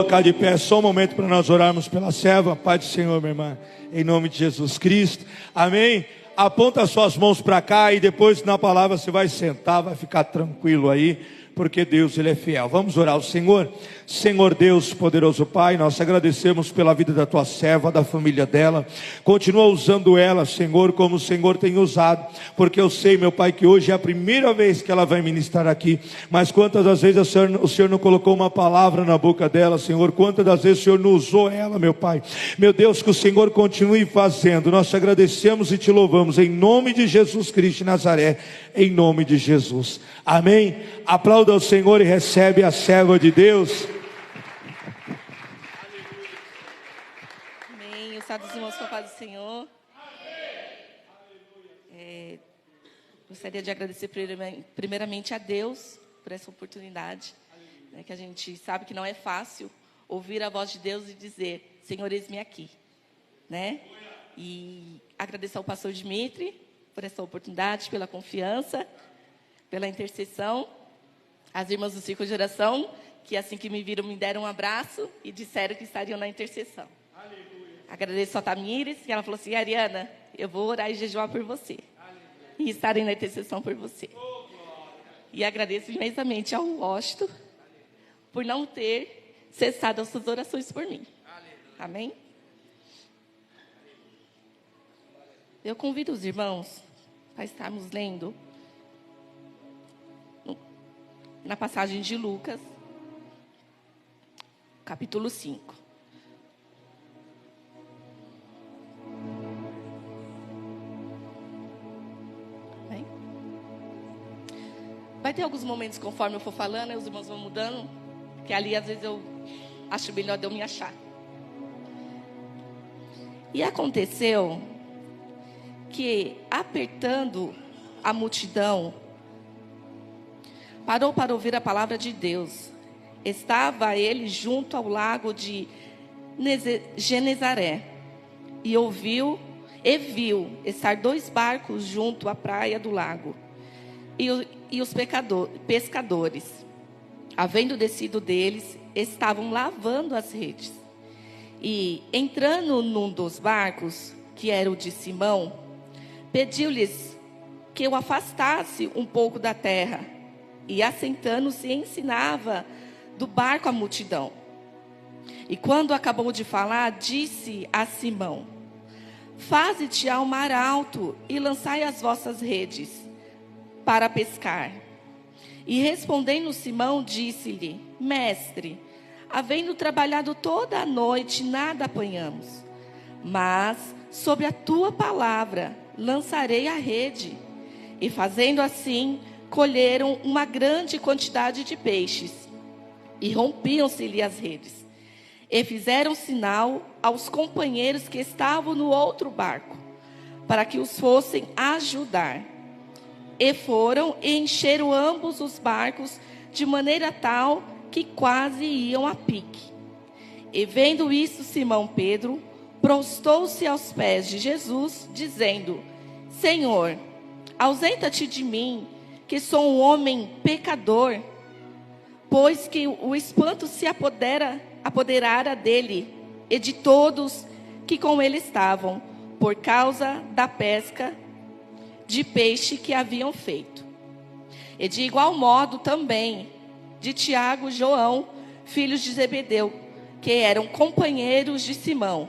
Colocar de pé só um momento para nós orarmos pela serva. Pai do Senhor, minha irmã, em nome de Jesus Cristo, amém. Aponta as suas mãos para cá e depois na palavra você vai sentar, vai ficar tranquilo aí, porque Deus, Ele é fiel. Vamos orar ao Senhor. Senhor Deus, poderoso Pai, nós agradecemos pela vida da tua serva, da família dela. Continua usando ela, Senhor, como o Senhor tem usado, porque eu sei, meu Pai, que hoje é a primeira vez que ela vai ministrar aqui, mas quantas das vezes o Senhor não colocou uma palavra na boca dela, Senhor, quantas das vezes o Senhor não usou ela, meu Pai, meu Deus, que o Senhor continue fazendo. Nós te agradecemos e te louvamos, em nome de Jesus Cristo de Nazaré, em nome de Jesus, amém. Aplauda o Senhor e recebe a serva de Deus. Amém. Os sábios irmãos com a paz do Senhor. Gostaria de agradecer primeiramente a Deus por essa oportunidade, né, que a gente sabe que não é fácil ouvir a voz de Deus e dizer: Senhor, eis-me aqui, né? E agradecer ao pastor Dimitri por essa oportunidade, pela confiança, pela intercessão. As irmãs do Círculo de Oração, que assim que me viram, me deram um abraço e disseram que estariam na intercessão. Aleluia. Agradeço a Tamires, que ela falou assim: Ariana, eu vou orar e jejuar por você. Aleluia. E estarem na intercessão por você. Oh, e agradeço imensamente ao Washington por não ter cessado as suas orações por mim. Aleluia. Amém? Eu convido os irmãos para estarmos lendo na passagem de Lucas, capítulo 5. Bem? Vai ter alguns momentos, conforme eu for falando, os irmãos vão mudando, que ali às vezes eu acho melhor de eu me achar. E aconteceu que, apertando a multidão, parou para ouvir a palavra de Deus. Estava ele junto ao lago de Genezaré e viu estar 2 barcos junto à praia do lago. E os pescadores, havendo descido deles, estavam lavando as redes. E, entrando num dos barcos, que era o de Simão, pediu-lhes que o afastasse um pouco da terra. E, assentando-se, ensinava do barco a multidão. E quando acabou de falar, disse a Simão: Faze-te ao mar alto e lançai as vossas redes para pescar. E respondendo Simão, disse-lhe: Mestre, havendo trabalhado toda a noite, nada apanhamos. Mas, sob a tua palavra, lançarei a rede. E fazendo assim, colheram uma grande quantidade de peixes, e rompiam-se-lhe as redes. E fizeram sinal aos companheiros que estavam no outro barco, para que os fossem ajudar. E foram e encheram ambos os barcos, de maneira tal que quase iam a pique. E vendo isso, Simão Pedro prostou-se aos pés de Jesus, dizendo: Senhor, ausenta-te de mim, que sou um homem pecador, pois que o espanto se apoderara dele e de todos que com ele estavam, por causa da pesca de peixe que haviam feito. E de igual modo também de Tiago e João, filhos de Zebedeu, que eram companheiros de Simão.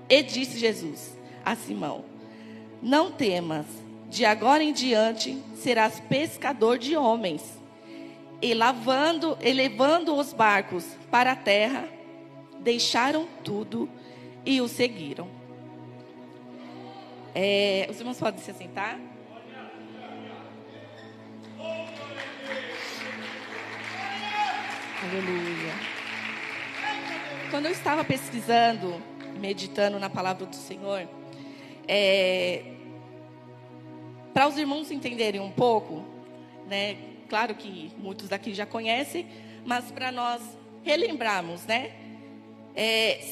E disse Jesus a Simão: Não temas, de agora em diante serás pescador de homens. E levando os barcos para a terra, deixaram tudo e o seguiram. Os irmãos podem se assentar? Aleluia. Quando eu estava pesquisando, meditando na palavra do Senhor, para os irmãos entenderem um pouco, né? Claro que muitos daqui já conhecem, mas para nós relembrarmos, né?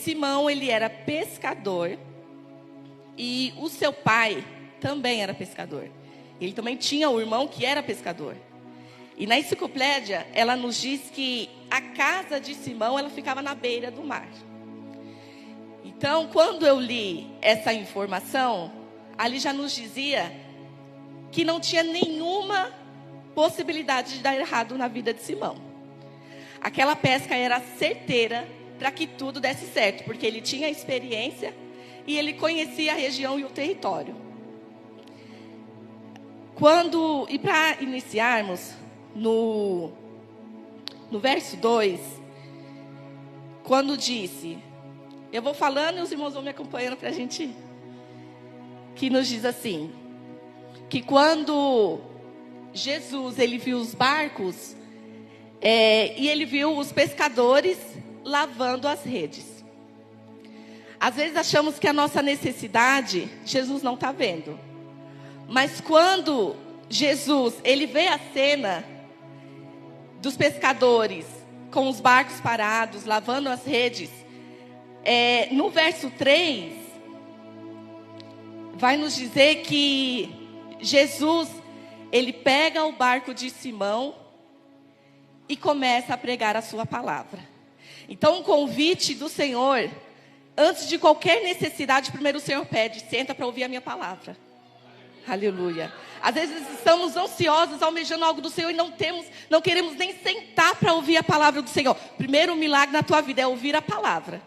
Simão, ele era pescador e o seu pai também era pescador. Ele também tinha um irmão que era pescador. E na enciclopédia, ela nos diz que a casa de Simão, ela ficava na beira do mar. Então, quando eu li essa informação, ali já nos dizia que não tinha nenhuma possibilidade de dar errado na vida de Simão. Aquela pesca era certeira para que tudo desse certo, porque ele tinha experiência e ele conhecia a região e o território. E para iniciarmos, no verso 2, quando disse, eu vou falando e os irmãos vão me acompanhando para a gente, que nos diz assim, que quando Jesus, ele viu os barcos, e ele viu os pescadores lavando as redes. Às vezes achamos que a nossa necessidade, Jesus não está vendo. Mas quando Jesus, ele vê a cena dos pescadores com os barcos parados, lavando as redes, no verso 3, vai nos dizer que Jesus, ele pega o barco de Simão e começa a pregar a sua palavra. Então, o convite do Senhor, antes de qualquer necessidade, primeiro o Senhor pede, senta para ouvir a minha palavra. Aleluia. Às vezes estamos ansiosos, almejando algo do Senhor e não queremos nem sentar para ouvir a palavra do Senhor. Primeiro milagre na tua vida é ouvir a palavra.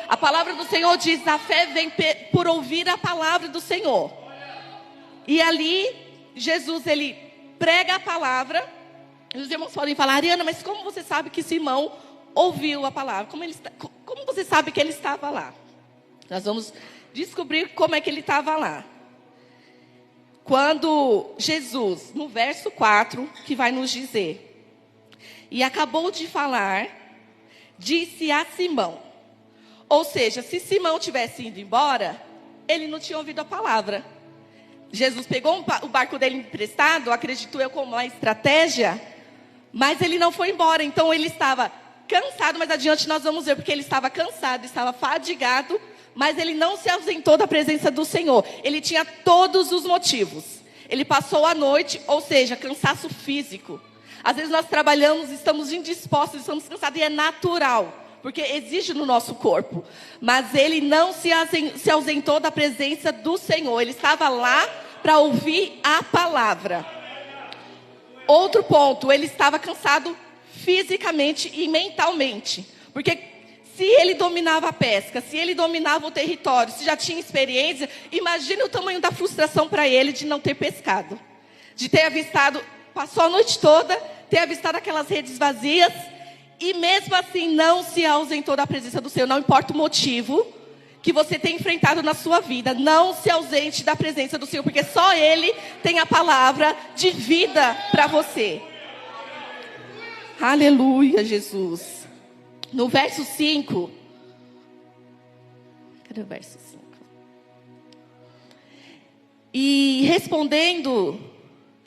A palavra do Senhor diz, a fé vem por ouvir a palavra do Senhor. E ali, Jesus, ele prega a palavra. E os irmãos podem falar, Ariana, mas como você sabe que Simão ouviu a palavra? Como você sabe que ele estava lá? Nós vamos descobrir como é que ele estava lá. Quando Jesus, no verso 4, que vai nos dizer, e acabou de falar, disse a Simão. Ou seja, se Simão tivesse ido embora, ele não tinha ouvido a palavra. Jesus pegou o barco dele emprestado, acredito eu, como uma estratégia, mas ele não foi embora. Então ele estava cansado, mas adiante nós vamos ver, porque ele estava cansado, estava fadigado, mas ele não se ausentou da presença do Senhor. Ele tinha todos os motivos. Ele passou a noite, ou seja, cansaço físico. Às vezes nós trabalhamos, estamos indispostos, estamos cansados, e é natural, porque exige no nosso corpo. Mas ele não se ausentou da presença do Senhor. Ele estava lá para ouvir a palavra. Outro ponto, ele estava cansado fisicamente e mentalmente. Porque se ele dominava a pesca, se ele dominava o território, se já tinha experiência, imagine o tamanho da frustração para ele de não ter pescado. De ter avistado, passou a noite toda, ter avistado aquelas redes vazias, e mesmo assim não se ausentou da presença do Senhor. Não importa o motivo que você tem enfrentado na sua vida, não se ausente da presença do Senhor, porque só Ele tem a palavra de vida para você. Aleluia, Jesus. No verso 5. Cadê o verso 5? E respondendo,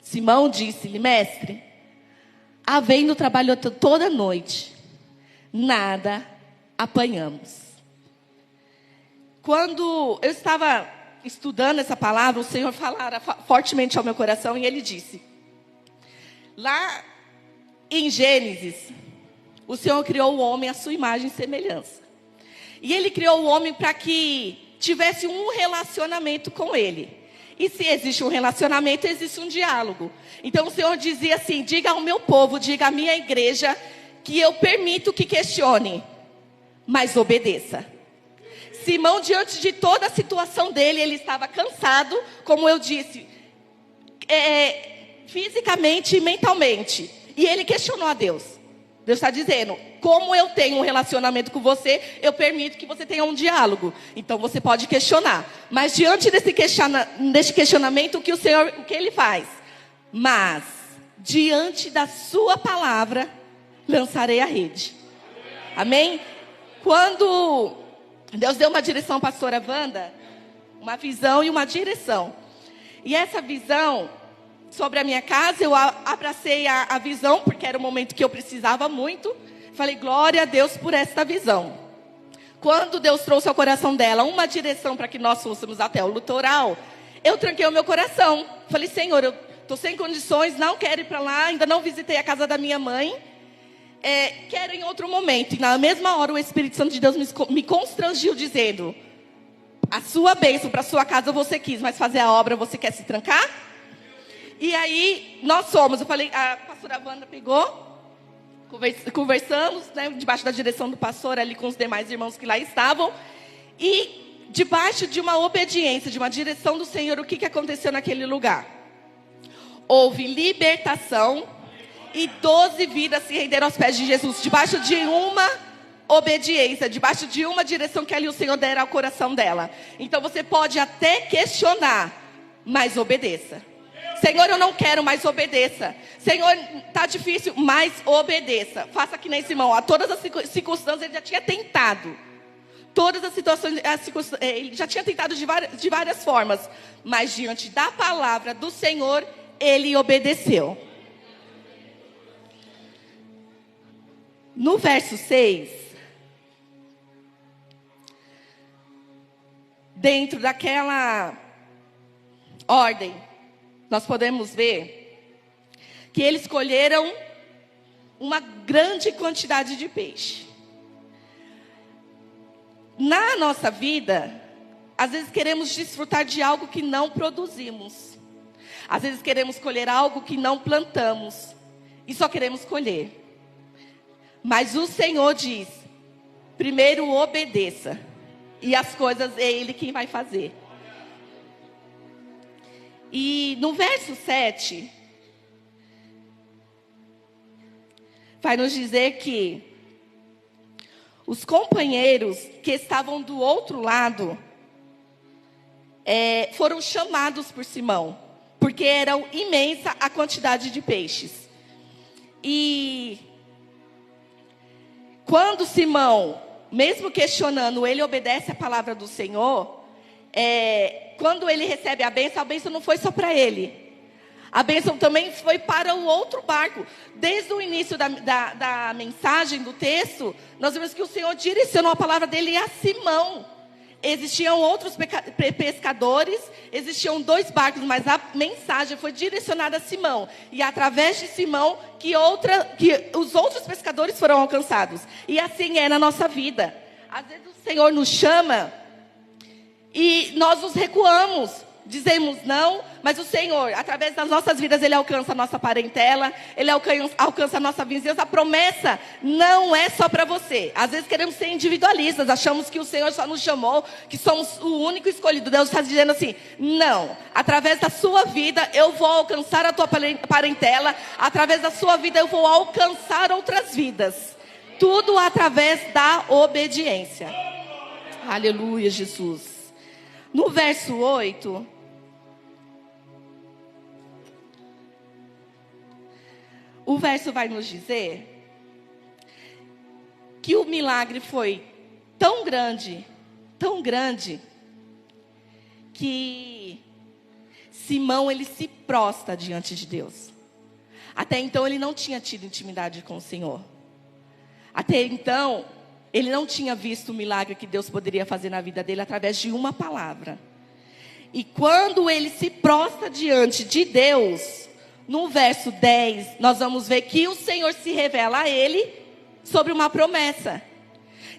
Simão disse-lhe, mestre, havendo trabalhado toda a noite, nada apanhamos. Quando eu estava estudando essa palavra, o Senhor falara fortemente ao meu coração e Ele disse, lá em Gênesis, o Senhor criou o homem à sua imagem e semelhança. E Ele criou o homem para que tivesse um relacionamento com Ele. E se existe um relacionamento, existe um diálogo. Então o Senhor dizia assim, diga ao meu povo, diga à minha igreja, que eu permito que questione, mas obedeça. Simão, diante de toda a situação dele, ele estava cansado, como eu disse, fisicamente e mentalmente. E ele questionou a Deus. Deus está dizendo, como eu tenho um relacionamento com você, eu permito que você tenha um diálogo. Então você pode questionar. Mas diante desse questionamento, o que Ele faz? Mas, diante da sua palavra, lançarei a rede. Amém? Quando Deus deu uma direção à pastora Wanda, uma visão e uma direção. E essa visão sobre a minha casa, eu abracei a visão, porque era o momento que eu precisava muito. Falei, glória a Deus por esta visão. Quando Deus trouxe ao coração dela uma direção para que nós fôssemos até o litoral, eu tranquei o meu coração. Falei, Senhor, estou sem condições, não quero ir para lá, ainda não visitei a casa da minha mãe, quero em outro momento. E na mesma hora o Espírito Santo de Deus me constrangiu dizendo: a sua bênção para a sua casa você quis, mas fazer a obra você quer se trancar? E aí nós fomos, eu falei, a pastora Wanda pegou, conversamos, né, debaixo da direção do pastor ali com os demais irmãos que lá estavam, e debaixo de uma obediência, de uma direção do Senhor, o que aconteceu naquele lugar? Houve libertação e 12 vidas se renderam aos pés de Jesus, debaixo de uma obediência, debaixo de uma direção que ali o Senhor dera ao coração dela. Então você pode até questionar, mas obedeça. Senhor, eu não quero, mais obedeça. Senhor, está difícil, mas obedeça. Faça que nem Simão. A todas as circunstâncias ele já tinha tentado. Todas as situações, ele já tinha tentado de várias formas. Mas diante da palavra do Senhor, ele obedeceu. No verso 6, dentro daquela ordem, nós podemos ver que eles colheram uma grande quantidade de peixe. Na nossa vida, às vezes queremos desfrutar de algo que não produzimos. Às vezes queremos colher algo que não plantamos. E só queremos colher. Mas o Senhor diz: primeiro obedeça. E as coisas é Ele quem vai fazer. E no verso 7, vai nos dizer que os companheiros que estavam do outro lado foram chamados por Simão, porque era imensa a quantidade de peixes. E quando Simão, mesmo questionando, ele obedece a palavra do Senhor, quando ele recebe a bênção não foi só para ele. A bênção também foi para o outro barco. Desde o início da mensagem, do texto, nós vemos que o Senhor direcionou a palavra dele a Simão. Existiam outros pescadores, existiam 2 barcos, mas a mensagem foi direcionada a Simão. E através de Simão que os outros pescadores foram alcançados. E assim é na nossa vida. Às vezes o Senhor nos chama e nós nos recuamos, dizemos não, mas o Senhor, através das nossas vidas, Ele alcança a nossa parentela, Ele alcança a nossa vizinhança. A promessa não é só para você. Às vezes queremos ser individualistas, achamos que o Senhor só nos chamou, que somos o único escolhido. Deus está dizendo assim: não, através da sua vida eu vou alcançar a tua parentela, através da sua vida eu vou alcançar outras vidas. Tudo através da obediência. Aleluia, Jesus. No verso 8, o verso vai nos dizer que o milagre foi tão grande, que Simão, ele se prostra diante de Deus. Até então ele não tinha tido intimidade com o Senhor. Até então ele não tinha visto o milagre que Deus poderia fazer na vida dele através de uma palavra. E quando ele se prostra diante de Deus, no verso 10, nós vamos ver que o Senhor se revela a ele sobre uma promessa.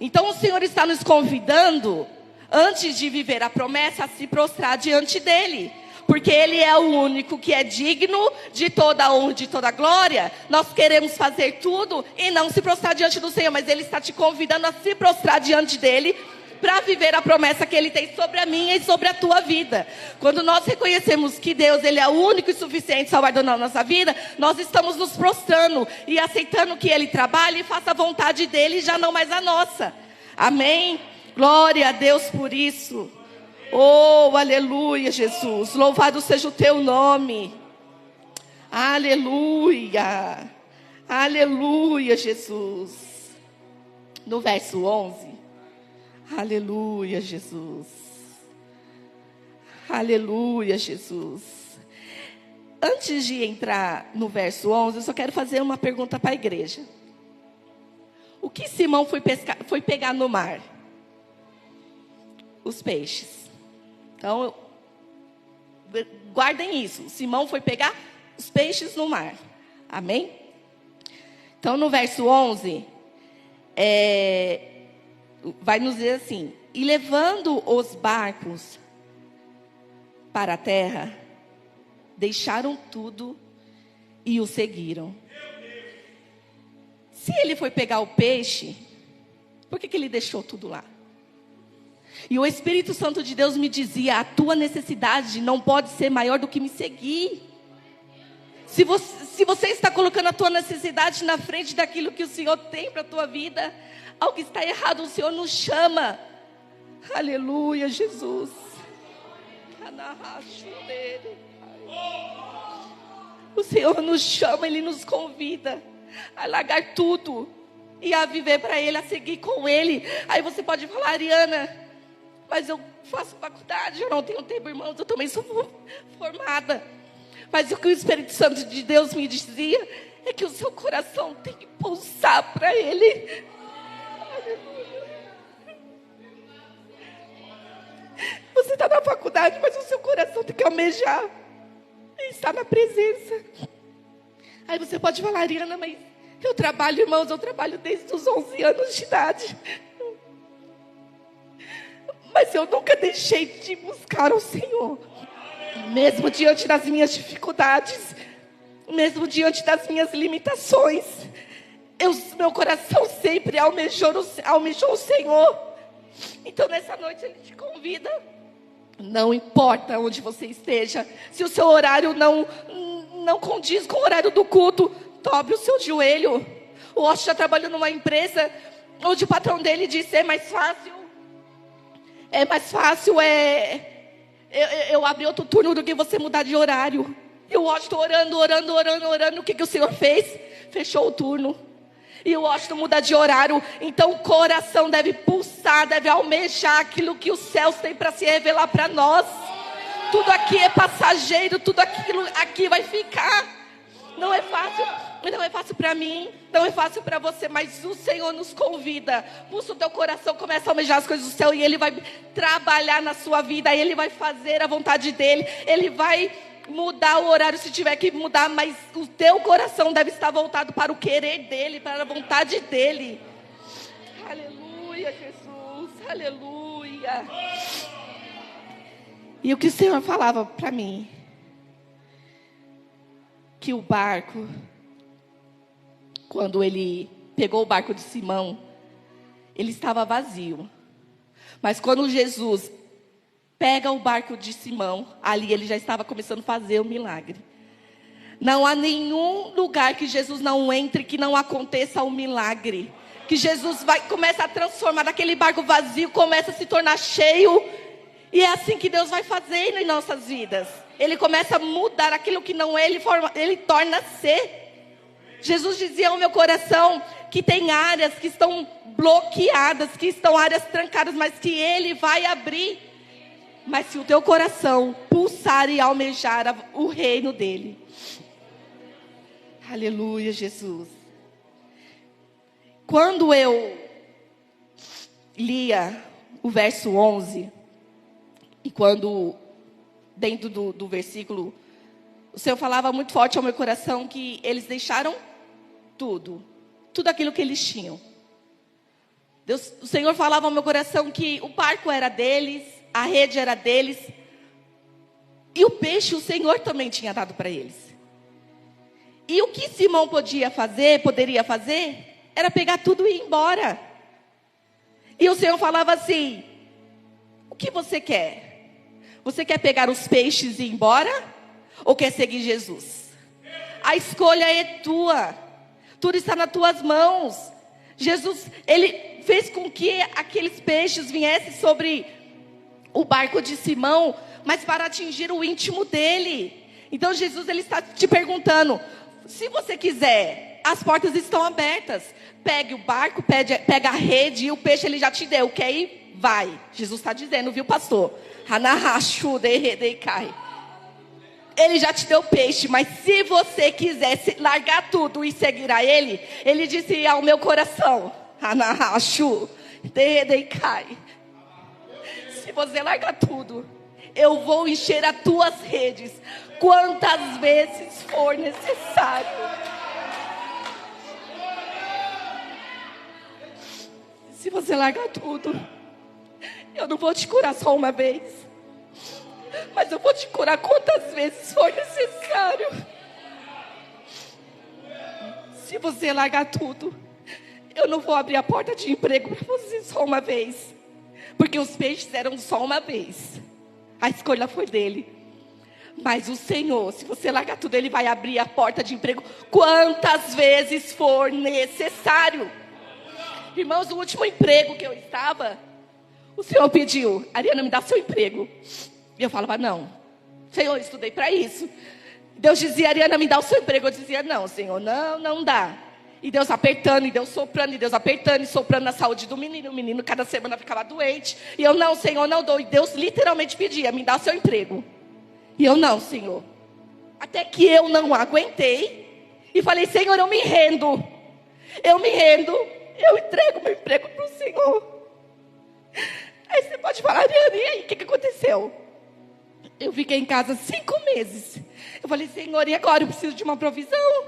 Então o Senhor está nos convidando, antes de viver a promessa, a se prostrar diante dele. Porque Ele é o único que é digno de toda a honra, de toda a glória. Nós queremos fazer tudo e não se prostrar diante do Senhor, mas Ele está te convidando a se prostrar diante dEle, para viver a promessa que Ele tem sobre a minha e sobre a tua vida. Quando nós reconhecemos que Deus, Ele é o único e suficiente salvador na nossa vida, nós estamos nos prostrando e aceitando que Ele trabalhe e faça a vontade dEle e já não mais a nossa. Amém? Glória a Deus por isso. Oh, aleluia, Jesus. Louvado seja o teu nome. Aleluia. Aleluia, Jesus. No verso 11. Aleluia, Jesus. Aleluia, Jesus. Antes de entrar no verso 11, eu só quero fazer uma pergunta para a igreja. O que Simão foi pegar no mar? Os peixes. Então, guardem isso. Simão foi pegar os peixes no mar. Amém? Então, no verso 11, vai nos dizer assim: e levando os barcos para a terra, deixaram tudo e o seguiram. Se ele foi pegar o peixe, por que ele deixou tudo lá? E o Espírito Santo de Deus me dizia: a tua necessidade não pode ser maior do que me seguir. Se você está colocando a tua necessidade na frente daquilo que o Senhor tem para a tua vida, algo está errado, o Senhor nos chama. Aleluia, Jesus. O Senhor nos chama, Ele nos convida a largar tudo e a viver para Ele, a seguir com Ele. Aí você pode falar: Ariana, mas eu faço faculdade, eu não tenho tempo, irmãos, eu também sou formada. Mas o que o Espírito Santo de Deus me dizia é que o seu coração tem que pulsar para Ele. Você está na faculdade, mas o seu coração tem que almejar e estar na presença. Aí você pode falar: Ariana, mas eu trabalho, irmãos, eu trabalho desde os 11 anos de idade. Mas eu nunca deixei de buscar o Senhor. Mesmo diante das minhas dificuldades, mesmo diante das minhas limitações, meu coração sempre almejou o Senhor. Então nessa noite Ele te convida. Não importa onde você esteja, se o seu horário não condiz com o horário do culto, dobre o seu joelho. O Osho já trabalhou numa empresa onde o patrão dele disse: é mais fácil eu abrir outro turno do que você mudar de horário. E o Washington orando. O que o Senhor fez? Fechou o turno. E o Washington muda de horário. Então o coração deve pulsar, deve almejar aquilo que os céus têm para se revelar para nós. Tudo aqui é passageiro, tudo aquilo aqui vai ficar. Não é fácil para mim, não é fácil para você, mas o Senhor nos convida. Pulsa o teu coração, começa a almejar as coisas do céu, e Ele vai trabalhar na sua vida, Ele vai fazer a vontade dEle, Ele vai mudar o horário se tiver que mudar, mas o teu coração deve estar voltado para o querer dEle, para a vontade dEle. Aleluia, Jesus, aleluia. E o que o Senhor falava para mim? Que o barco, quando Ele pegou o barco de Simão, ele estava vazio. Mas quando Jesus pega o barco de Simão, ali ele já estava começando a fazer o milagre. Não há nenhum lugar que Jesus não entre que não aconteça um milagre. Que Jesus começa a transformar aquele barco vazio, começa a se tornar cheio. E é assim que Deus vai fazendo em nossas vidas. Ele começa a mudar aquilo que não é, Ele torna a ser. Jesus dizia ao meu coração que tem áreas que estão bloqueadas, que estão áreas trancadas, mas que Ele vai abrir. Mas se o teu coração pulsar e almejar o reino dEle. Aleluia, Jesus. Quando eu lia o verso 11, e quando dentro do versículo, o Senhor falava muito forte ao meu coração que eles deixaram tudo aquilo que eles tinham. O Senhor falava ao meu coração que o barco era deles, a rede era deles, e o peixe o Senhor também tinha dado para eles. E o que Simão poderia fazer, era pegar tudo e ir embora. E o Senhor falava assim: o que você quer? Você quer pegar os peixes e ir embora? Ou quer seguir Jesus? A escolha é tua. Tudo está nas tuas mãos. Jesus, Ele fez com que aqueles peixes viessem sobre o barco de Simão, mas para atingir o íntimo dele. Então Jesus, Ele está te perguntando: se você quiser, as portas estão abertas. Pegue o barco, pega a rede, e o peixe Ele já te deu. Quer ir? Vai. Jesus está dizendo, viu, pastor? Ele já te deu peixe, mas se você quiser largar tudo e seguir a Ele, Ele disse ao meu coração: se você largar tudo eu vou encher as tuas redes quantas vezes for necessário. Se você largar tudo, eu não vou te curar só uma vez, mas eu vou te curar quantas vezes for necessário. Se você largar tudo, eu não vou abrir a porta de emprego para você só uma vez, porque os peixes eram só uma vez. A escolha foi dele. Mas o Senhor, se você largar tudo, Ele vai abrir a porta de emprego quantas vezes for necessário. Irmãos, o último emprego que eu estava, o Senhor pediu: Ariana, me dá seu emprego. E eu falava: não, Senhor, eu estudei para isso. Deus dizia: Ariana, me dá o seu emprego. Eu dizia: não, Senhor, não dá. E Deus apertando, e Deus soprando, e Deus apertando e soprando na saúde do menino. O menino cada semana ficava doente. E eu: não, Senhor, não dou. E Deus literalmente pedia: me dá o seu emprego. E eu: não, Senhor. Até que eu não aguentei e falei: Senhor, eu me rendo. Eu entrego meu emprego para o Senhor. Aí você pode falar: Ariana, e aí, o que aconteceu? Eu fiquei em casa 5 meses. Eu falei: Senhor, e agora? Eu preciso de uma provisão,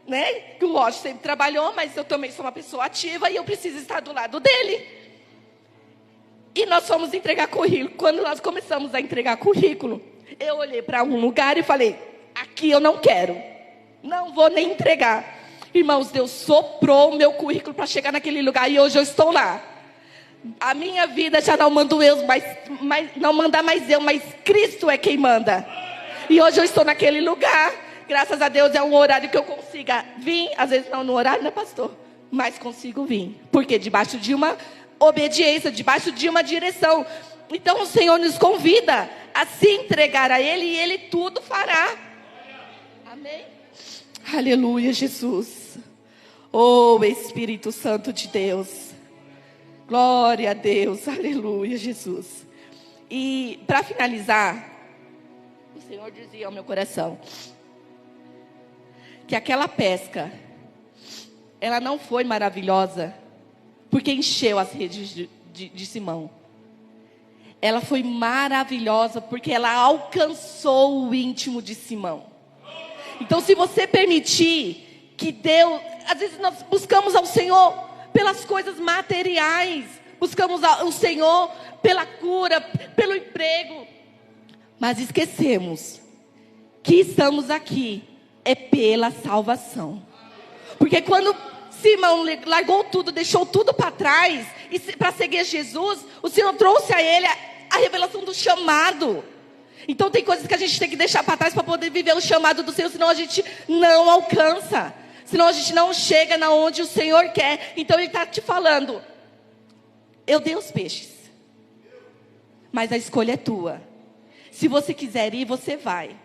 né? Que o Lógico sempre trabalhou, mas eu também sou uma pessoa ativa e eu preciso estar do lado dele. E nós fomos entregar currículo. Quando nós começamos a entregar currículo, eu olhei para um lugar e falei: aqui eu não quero, não vou nem entregar. Irmãos, Deus soprou o meu currículo para chegar naquele lugar e hoje eu estou lá. A minha vida já não mando eu, não manda mais eu, mas Cristo é quem manda. E hoje eu estou naquele lugar. Graças a Deus é um horário que eu consiga vir. Às vezes não no horário, né, pastor? Mas consigo vir. Porque debaixo de uma obediência, debaixo de uma direção. Então o Senhor nos convida a se entregar a Ele e Ele tudo fará. Amém? Aleluia, Jesus. Oh, Espírito Santo de Deus. Glória a Deus. Aleluia, Jesus. E para finalizar, o Senhor dizia ao meu coração que aquela pesca, ela não foi maravilhosa porque encheu as redes de Simão. Ela foi maravilhosa porque ela alcançou o íntimo de Simão. Então, se você permitir que Deus... Às vezes nós buscamos ao Senhor pelas coisas materiais, buscamos ao Senhor pela cura, pelo emprego, mas esquecemos que estamos aqui é pela salvação. Porque quando Simão largou tudo, deixou tudo para trás para seguir Jesus, o Senhor trouxe a ele a revelação do chamado. Então tem coisas que a gente tem que deixar para trás para poder viver o chamado do Senhor, senão a gente não alcança, senão a gente não chega na onde o Senhor quer. Então Ele está te falando: eu dei os peixes, mas a escolha é tua. Se você quiser ir, você vai.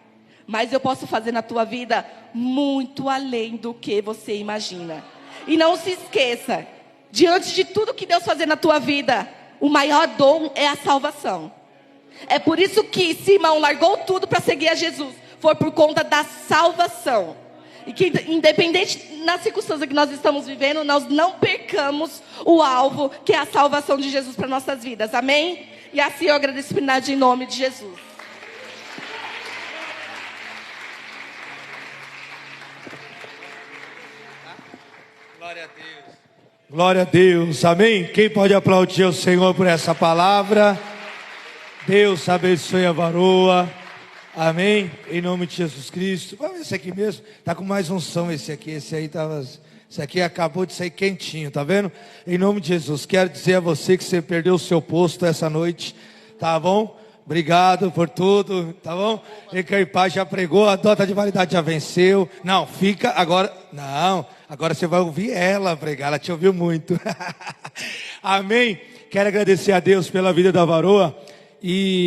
Mas eu posso fazer na tua vida muito além do que você imagina. E não se esqueça, diante de tudo que Deus fazer na tua vida, o maior dom é a salvação. É por isso que Simão largou tudo para seguir a Jesus. Foi por conta da salvação. E que independente na circunstância que nós estamos vivendo, nós não percamos o alvo, que é a salvação de Jesus para nossas vidas. Amém? E assim eu agradeço em nome de Jesus. Glória a Deus. Glória a Deus. Amém? Quem pode aplaudir o Senhor por essa palavra? Deus abençoe a varoa. Amém? Em nome de Jesus Cristo. Vamos ver esse aqui mesmo. Está com mais unção esse aqui. Esse aí estava... Esse aqui acabou de sair quentinho, tá vendo? Em nome de Jesus, quero dizer a você que você perdeu o seu posto essa noite. Tá bom? Obrigado por tudo, tá bom? Fica em paz, já pregou, a data de validade já venceu. Não, fica agora. Não, agora você vai ouvir ela pregar, ela te ouviu muito. Amém? Quero agradecer a Deus pela vida da varoa. E